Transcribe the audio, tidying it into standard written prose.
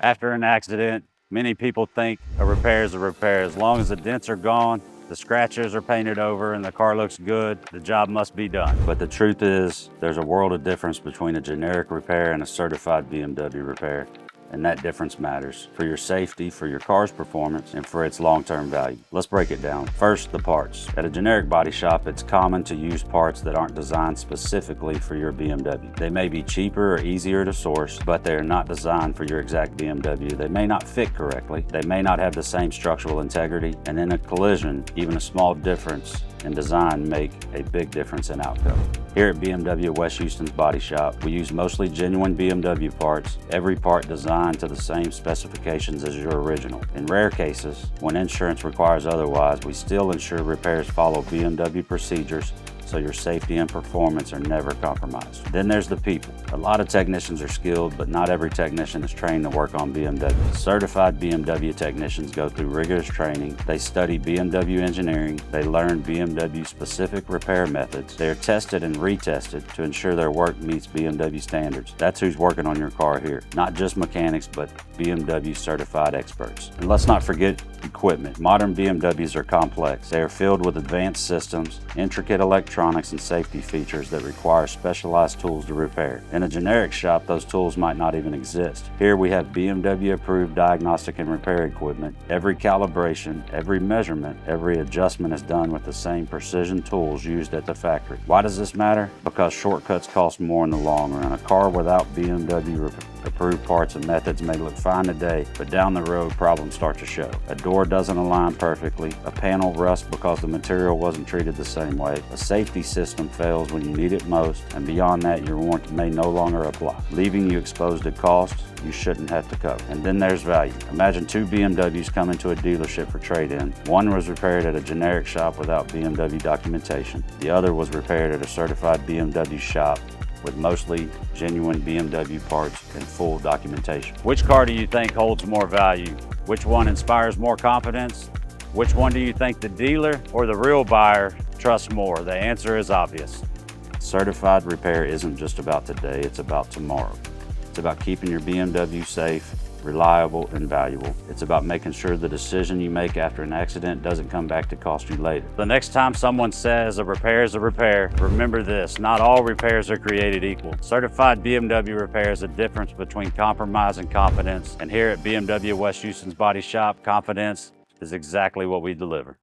After an accident, many people think a repair is a repair. As long as the dents are gone, the scratches are painted over, and the car looks good, the job must be done. But the truth is, there's a world of difference between a generic repair and a certified BMW repair. And that difference matters for your safety, for your car's performance, and for its long-term value. Let's break it down. First, the parts. At a generic body shop, it's common to use parts that aren't designed specifically for your BMW. They may be cheaper or easier to source, but they are not designed for your exact BMW. They may not fit correctly. They may not have the same structural integrity, and in a collision, even a small difference in design make a big difference in outcome. Here at BMW of West Houston's body shop, we use mostly genuine BMW parts, every part designed to the same specifications as your original. In rare cases, when insurance requires otherwise, we still ensure repairs follow BMW procedures so your safety and performance are never compromised. Then there's the people. A lot of technicians are skilled, but not every technician is trained to work on BMW. Certified BMW technicians go through rigorous training. They study BMW engineering. They learn BMW specific repair methods. They are tested and retested to ensure their work meets BMW standards. That's who's working on your car here. Not just mechanics, but BMW certified experts. And let's not forget equipment. Modern BMWs are complex. They are filled with advanced systems, intricate electronics, and safety features that require specialized tools to repair. In a generic shop, those tools might not even exist. Here we have BMW approved diagnostic and repair equipment. Every calibration, every measurement, every adjustment is done with the same precision tools used at the factory. Why does this matter? Because shortcuts cost more in the long run. A car without BMW approved parts and methods may look fine today, but down the road problems start to show. A door doesn't align perfectly, a panel rusts because the material wasn't treated the same way, a safety system fails when you need it most, and beyond that your warranty may no longer apply, leaving you exposed to costs you shouldn't have to cover. And then there's value. Imagine two BMWs come into a dealership for trade-in. One was repaired at a generic shop without BMW documentation. The other was repaired at a certified BMW shop with mostly genuine BMW parts and full documentation. Which car do you think holds more value? Which one inspires more confidence? Which one do you think the dealer or the real buyer trusts more? The answer is obvious. Certified repair isn't just about today, it's about tomorrow. It's about keeping your BMW safe, reliable, and valuable. It's about making sure the decision you make after an accident doesn't come back to cost you later. The next time someone says a repair is a repair, remember this: not all repairs are created equal. Certified BMW repair is a difference between compromise and confidence. And here at BMW West Houston's body shop, confidence is exactly what we deliver.